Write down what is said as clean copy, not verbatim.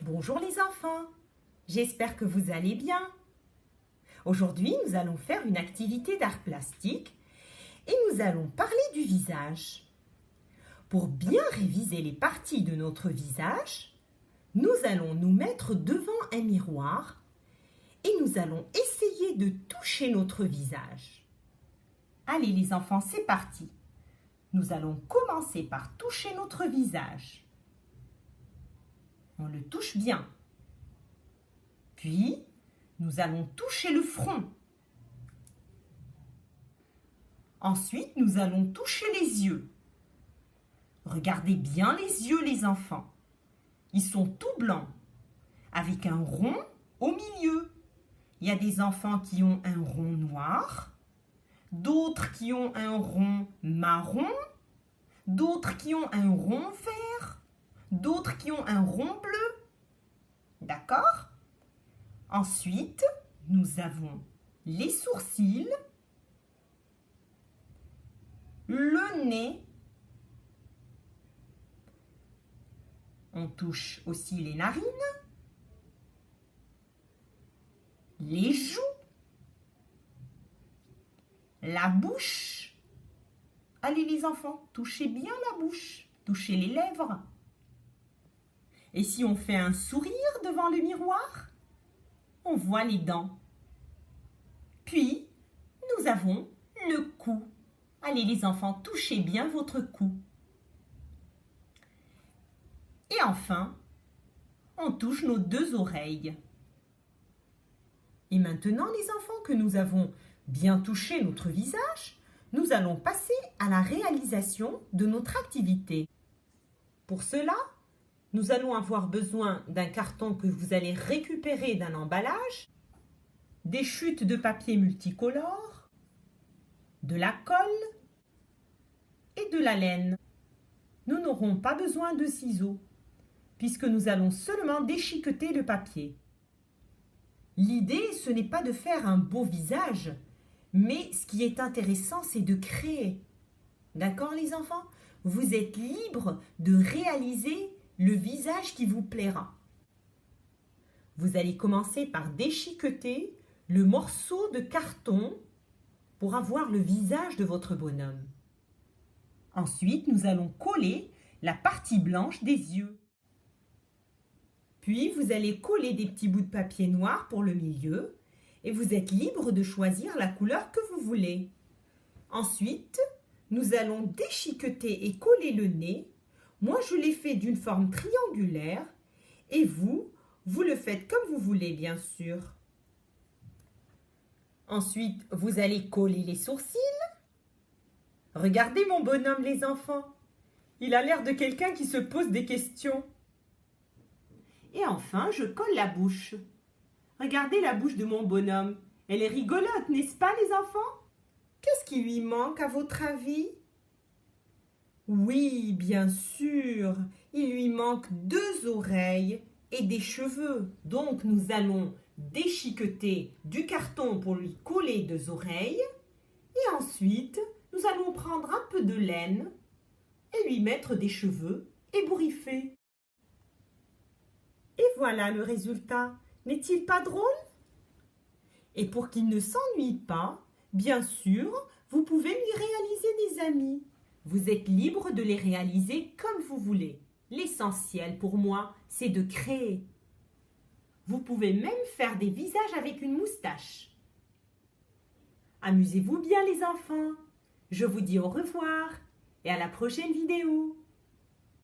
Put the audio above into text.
Bonjour les enfants, j'espère que vous allez bien. Aujourd'hui, nous allons faire une activité d'art plastique et nous allons parler du visage. Pour bien réviser les parties de notre visage, nous allons nous mettre devant un miroir et nous allons essayer de toucher notre visage. Allez les enfants, c'est parti. Nous allons commencer par toucher notre visage. On le touche bien. Puis, nous allons toucher le front. Ensuite, nous allons toucher les yeux. Regardez bien les yeux, les enfants. Ils sont tout blancs, avec un rond au milieu. Il y a des enfants qui ont un rond noir, d'autres qui ont un rond marron, d'autres qui ont un rond vert, d'autres qui ont un rond bleu. D'accord? Ensuite, nous avons les sourcils, le nez. On touche aussi les narines, les joues, la bouche. Allez les enfants, touchez bien la bouche, touchez les lèvres. Et si on fait un sourire devant le miroir, on voit les dents. Puis, nous avons le cou. Allez les enfants, touchez bien votre cou. Et enfin, on touche nos deux oreilles. Et maintenant les enfants que nous avons bien touché notre visage, nous allons passer à la réalisation de notre activité. Pour cela, nous allons avoir besoin d'un carton que vous allez récupérer d'un emballage, des chutes de papier multicolores, de la colle et de la laine. Nous n'aurons pas besoin de ciseaux, puisque nous allons seulement déchiqueter le papier. L'idée, ce n'est pas de faire un beau visage, mais ce qui est intéressant, c'est de créer. D'accord les enfants? Vous êtes libres de réaliser le visage qui vous plaira. Vous allez commencer par déchiqueter le morceau de carton pour avoir le visage de votre bonhomme. Ensuite, nous allons coller la partie blanche des yeux. Puis, vous allez coller des petits bouts de papier noir pour le milieu et vous êtes libre de choisir la couleur que vous voulez. Ensuite, nous allons déchiqueter et coller le nez. Moi, je l'ai fait d'une forme triangulaire et vous le faites comme vous voulez, bien sûr. Ensuite, vous allez coller les sourcils. Regardez mon bonhomme, les enfants. Il a l'air de quelqu'un qui se pose des questions. Et enfin, je colle la bouche. Regardez la bouche de mon bonhomme. Elle est rigolote, n'est-ce pas, les enfants? Qu'est-ce qui lui manque, à votre avis? Oui, bien sûr, il lui manque deux oreilles et des cheveux. Donc, nous allons déchiqueter du carton pour lui coller deux oreilles. Et ensuite, nous allons prendre un peu de laine et lui mettre des cheveux ébouriffés. Et voilà le résultat. N'est-il pas drôle? Et pour qu'il ne s'ennuie pas, bien sûr, vous pouvez lui réaliser des amis. Vous êtes libre de les réaliser comme vous voulez. L'essentiel pour moi, c'est de créer. Vous pouvez même faire des visages avec une moustache. Amusez-vous bien les enfants. Je vous dis au revoir et à la prochaine vidéo.